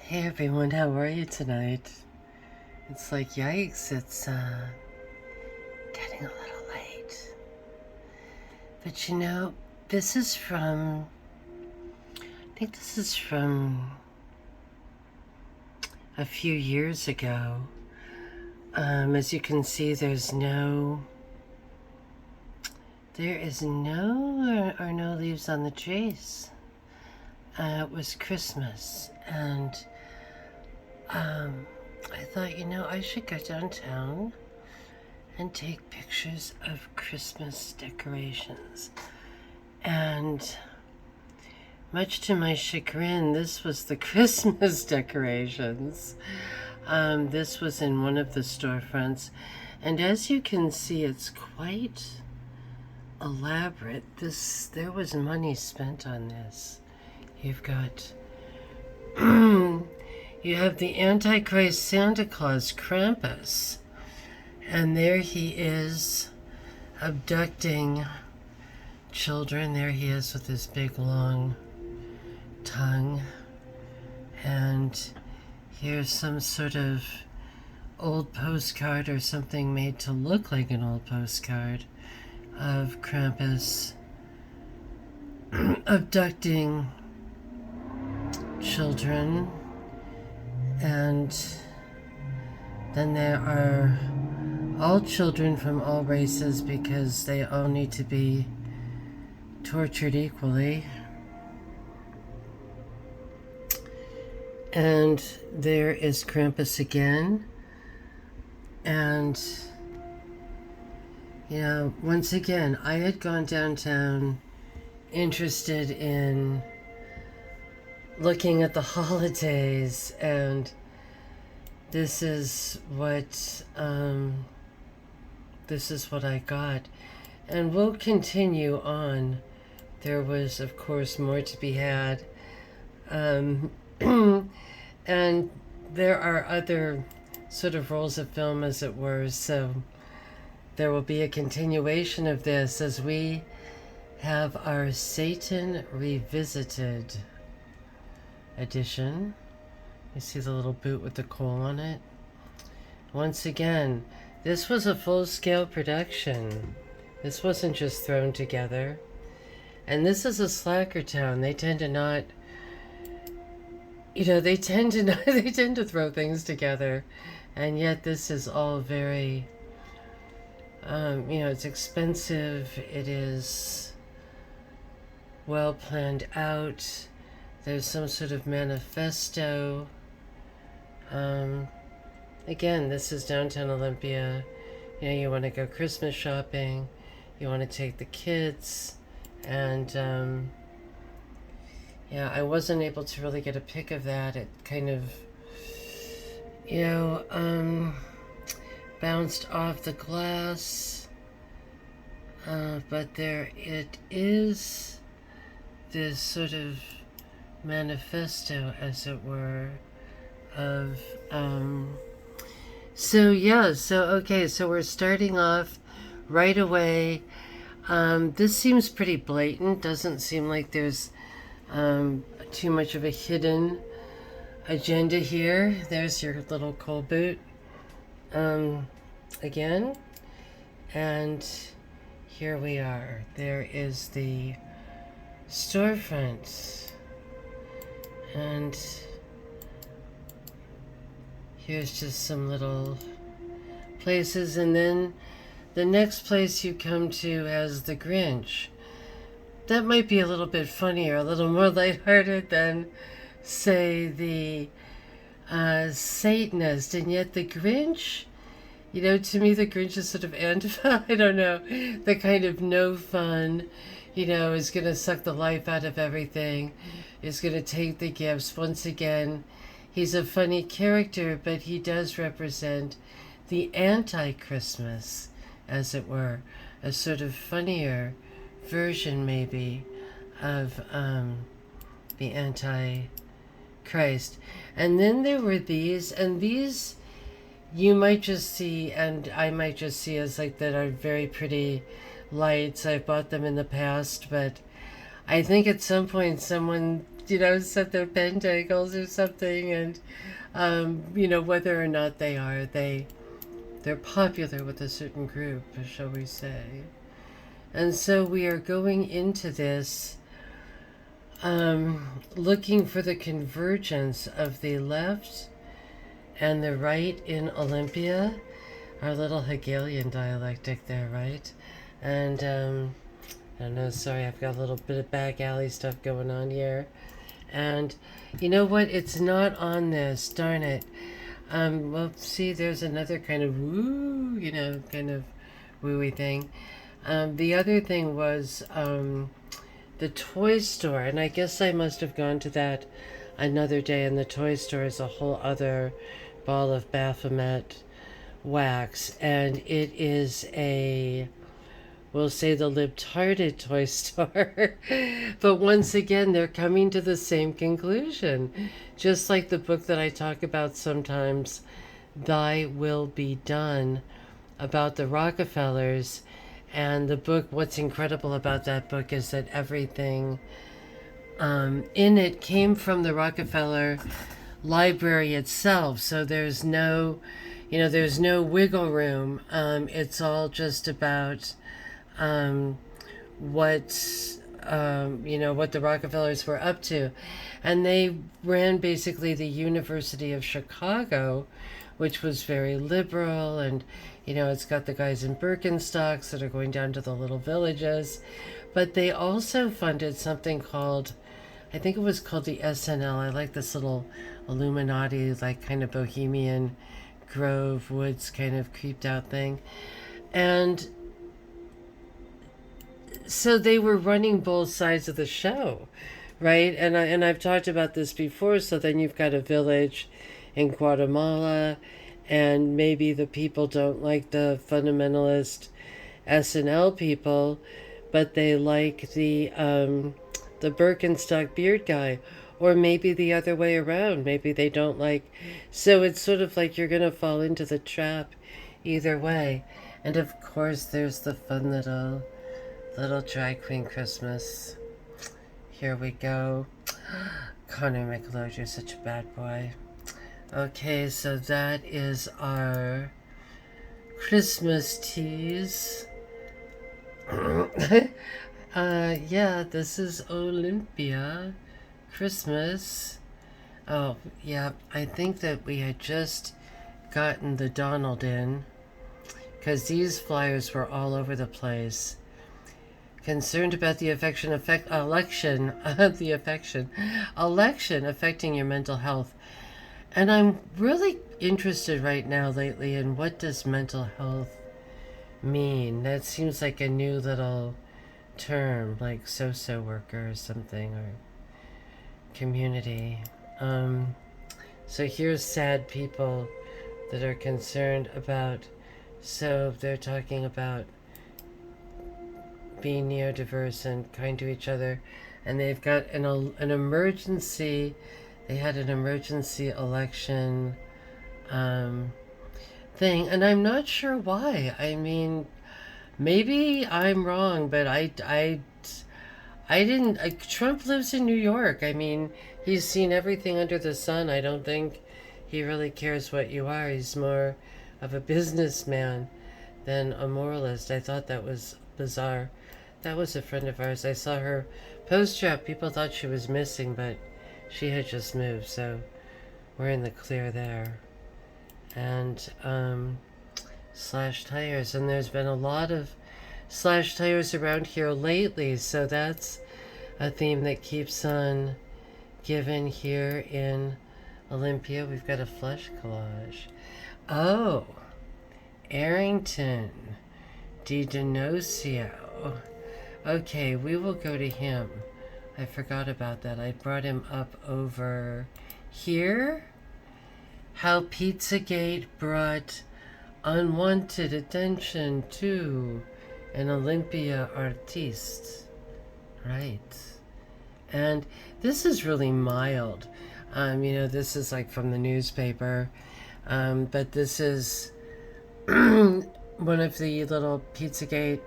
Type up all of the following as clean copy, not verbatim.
Hey everyone, how are you tonight? It's like, yikes, it's getting a little late. But this is from, I think this is from a few years ago. As you can see, there is no leaves on the trees. It was Christmas, and I thought, I should go downtown and take pictures of Christmas decorations. And much to my chagrin, this was the Christmas decorations. This was in one of the storefronts. And as you can see, it's quite elaborate. There was money spent on this. You've got you have the Antichrist Santa Claus, Krampus, and there he is abducting children. There he is with his big long tongue, and here's some sort of old postcard or something made to look like an old postcard of Krampus abducting children. And then there are all children from all races, because they all need to be tortured equally. And there is Krampus again. And once again, I had gone downtown interested in looking at the holidays, and this is what I got. And we'll continue on. There was, of course, more to be had, and there are other sort of rolls of film, as it were, so there will be a continuation of this as we have our Satan Revisited edition. You see the little boot with the coal on it. Once again, this was a full-scale production. This wasn't just thrown together. And this is a slacker town. They tend to not, they tend to throw things together. And yet this is all very, it's expensive. It is well planned out. There's some sort of manifesto. Again, this is downtown Olympia. You want to go Christmas shopping. You want to take the kids. And, I wasn't able to really get a pic of that. It kind of, bounced off the glass. But there it is. This sort of manifesto, as it were, of so we're starting off right away. This seems pretty blatant. Doesn't seem like there's too much of a hidden agenda here. There's your little coal boot again, and here we are. There is the storefront. And here's just some little places, and then the next place you come to has the Grinch. That might be a little bit funnier, a little more lighthearted than, say, the Satanist. And yet the Grinch, to me the Grinch is sort of antifa, I don't know, the kind of no fun, is going to suck the life out of everything, is going to take the gifts. Once again, he's a funny character, but he does represent the anti-Christmas, as it were, a sort of funnier version, maybe, of the anti-Christ. And then there were these, and these you might just see, and I might just see, as like that are very pretty lights. I've bought them in the past, but I think at some point someone set their pentacles or something, and whether or not they're popular with a certain group, shall we say. And so we are going into this looking for the convergence of the left and the right in Olympia, our little Hegelian dialectic there, right? And I don't know, sorry, I've got a little bit of back alley stuff going on here. And you know what? It's not on this, darn it. Well, see, there's another kind of woo, kind of wooey thing. The other thing was the toy store, and I guess I must have gone to that another day, and the toy store is a whole other ball of Baphomet wax, and it is we'll say the libtarded toy store. But once again, they're coming to the same conclusion. Just like the book that I talk about sometimes, Thy Will Be Done, about the Rockefellers. And the book, what's incredible about that book is that everything in it came from the Rockefeller library itself. So there's no wiggle room. It's all just about what the Rockefellers were up to. And they ran basically the University of Chicago, which was very liberal, and it's got the guys in Birkenstocks that are going down to the little villages. But they also funded something called, I think it was called the SNL. I like this little Illuminati, like kind of Bohemian Grove Woods kind of creeped out thing. And so they were running both sides of the show, right? And I've talked about this before. So then you've got a village in Guatemala, and maybe the people don't like the fundamentalist SNL people, but they like the Birkenstock beard guy, or maybe the other way around. Maybe they don't like. So it's sort of like you're gonna fall into the trap either way. And of course, there's the fun little drag queen Christmas. Here we go. Connor McLeod, you're such a bad boy. Okay, so that is our Christmas tease. Yeah, this is Olympia Christmas. Oh, yeah, I think that we had just gotten the Donald in, because these flyers were all over the place. Concerned about the election affecting your mental health. And I'm really interested right now lately in what does mental health mean. That seems like a new little term, like social worker or something, or community. So here's sad people that are concerned about, so they're talking about being neurodiverse and kind to each other, and they've got an emergency. They had an emergency election thing, and I'm not sure why. I mean, maybe I'm wrong, but I didn't. Trump lives in New York. I mean, he's seen everything under the sun. I don't think he really cares what you are. He's more of a businessman than a moralist. I thought that was bizarre. That was a friend of ours. I saw her post-trap. People thought she was missing, but she had just moved, so we're in the clear there. And slash tires, and there's been a lot of slash tires around here lately, so that's a theme that keeps on giving here in Olympia. We've got a flesh collage. Oh, Arrington Di Donocio. Okay, we will go to him. I forgot about that. I brought him up over here. How Pizzagate brought unwanted attention to an Olympia artiste. Right. And this is really mild. This is like from the newspaper. But this is one of the little Pizzagate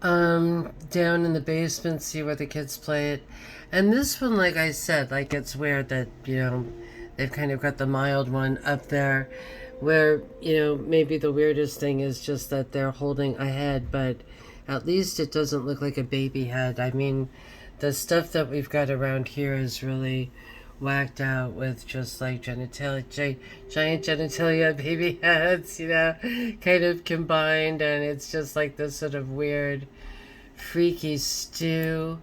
down in the basement, see where the kids play it. And this one, like I said, like it's weird that, they've kind of got the mild one up there where, maybe the weirdest thing is just that they're holding a head, but at least it doesn't look like a baby head. I mean, the stuff that we've got around here is really whacked out with just like genitalia, giant genitalia baby heads, kind of combined, and it's just like this sort of weird, freaky stew.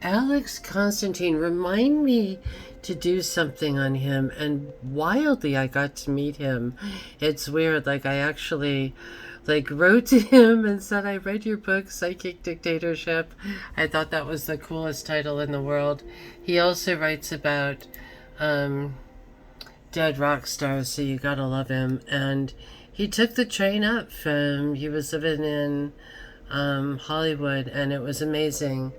Alex Constantine, remind me to do something on him, and wildly I got to meet him. It's weird, like I actually wrote to him and said, I read your book, Psychic Dictatorship. I thought that was the coolest title in the world. He also writes about dead rock stars, so you gotta love him. And he took the train up he was living in Hollywood, and it was amazing.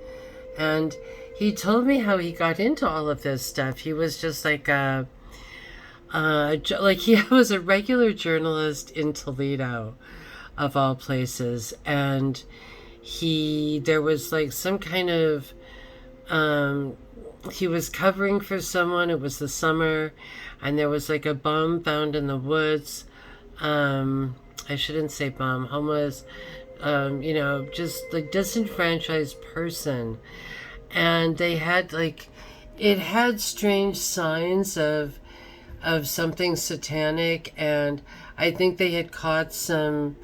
And he told me how he got into all of this stuff. He was just like he was a regular journalist in Toledo, of all places, and there was like some kind of he was covering for someone. It was the summer, and there was like a bum found in the woods. I shouldn't say bum, homeless, just like disenfranchised person, and they had it had strange signs of something satanic, and I think they had caught some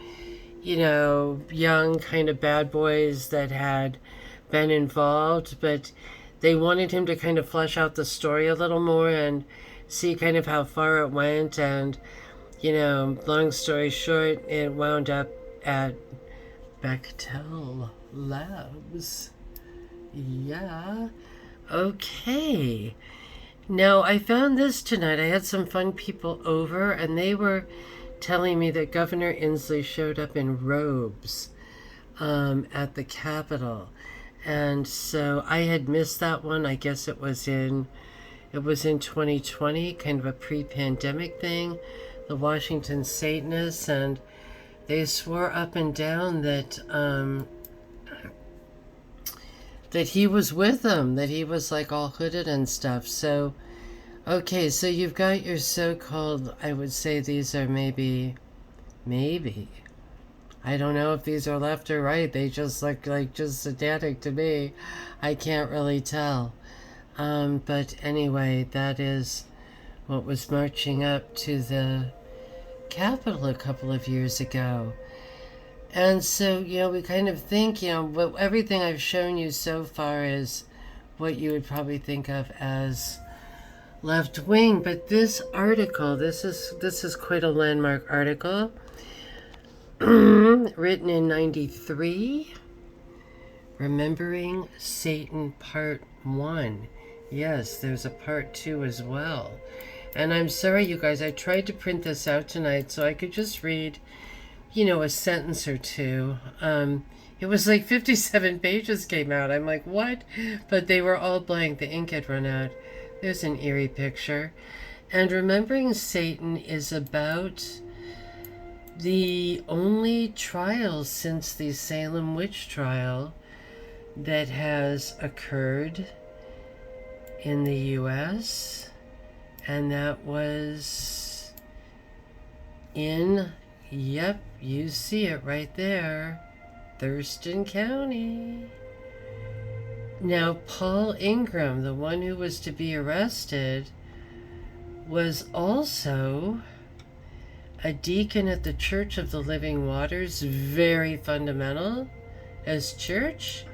young kind of bad boys that had been involved, but they wanted him to kind of flesh out the story a little more and see kind of how far it went. And, long story short, it wound up at Bechtel Labs. Yeah. Okay. Now, I found this tonight. I had some fun people over, and they were telling me that Governor Inslee showed up in robes at the Capitol. And so I had missed that one. I guess it was in 2020, kind of a pre-pandemic thing, the Washington Satanists, and they swore up and down that that he was with them, that he was like all hooded and stuff. So okay, so you've got your so-called, I would say these are maybe, I don't know if these are left or right. They just look like just satanic to me. I can't really tell. But anyway, that is what was marching up to the Capitol a couple of years ago. And so, we kind of think, everything I've shown you so far is what you would probably think of as left wing. But this article, this is quite a landmark article, written in 93, Remembering Satan Part 1. Yes, there's a Part 2 as well. And I'm sorry, you guys, I tried to print this out tonight so I could just read, a sentence or two. It was like 57 pages came out. I'm like, what? But they were all blank. The ink had run out. There's an eerie picture. And Remembering Satan is about the only trial since the Salem witch trial that has occurred in the U.S., and that was in, yep, you see it right there, Thurston County. Now, Paul Ingram, the one who was to be arrested, was also a deacon at the Church of the Living Waters, very fundamental as church.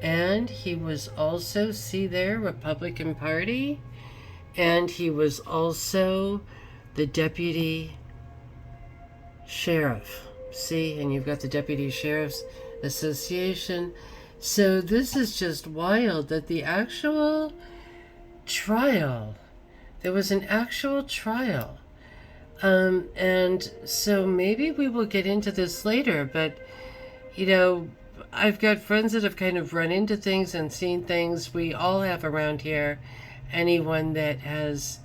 And he was also, see there, Republican Party. And he was also the deputy sheriff. See, and you've got the Deputy Sheriff's Association. So this is just wild that the actual trial, there was an actual trial. And so maybe we will get into this later, but, I've got friends that have kind of run into things and seen things. We all have around here, anyone that has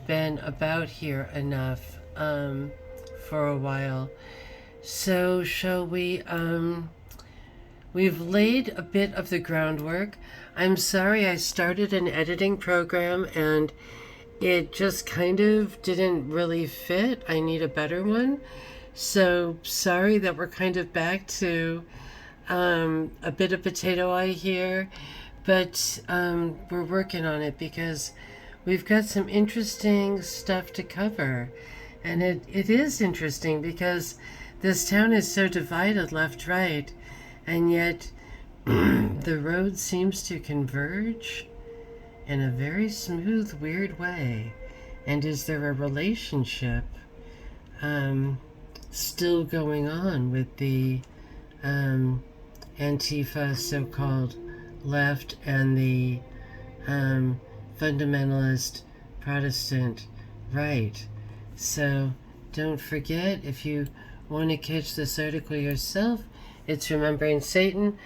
been about here enough for a while. So shall we we've laid a bit of the groundwork. I'm sorry I started an editing program and it just kind of didn't really fit. I need a better one. So sorry that we're kind of back to a bit of potato eye here, but we're working on it because we've got some interesting stuff to cover. And it is interesting because this town is so divided left, right, and yet the road seems to converge in a very smooth, weird way. And is there a relationship still going on with the Antifa so-called left and the fundamentalist Protestant right? So don't forget, if you want to catch this article yourself, it's Remembering Satan.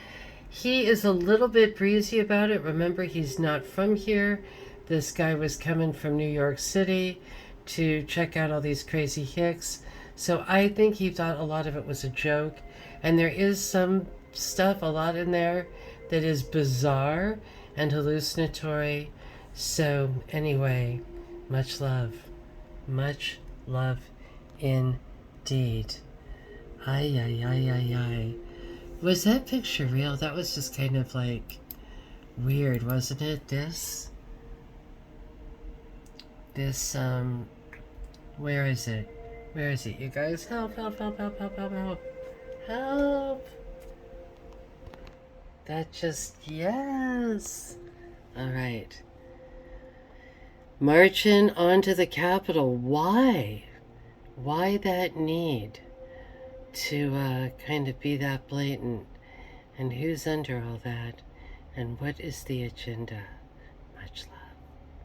He is a little bit breezy about it. Remember, he's not from here. This guy was coming from New York City to check out all these crazy hicks. So I think he thought a lot of it was a joke. And there is some stuff, a lot in there, that is bizarre and hallucinatory. So anyway, much love. Much love indeed. Ay, ay, ay, ay, ay. Was that picture real? That was just kind of like weird, wasn't it? This, where is it? Where is it? You guys, help, help, help, help, help, help, help. Help! That just, yes. All right. Marching onto the Capitol. Why? Why that need to kind of be that blatant? And who's under all that? And what is the agenda?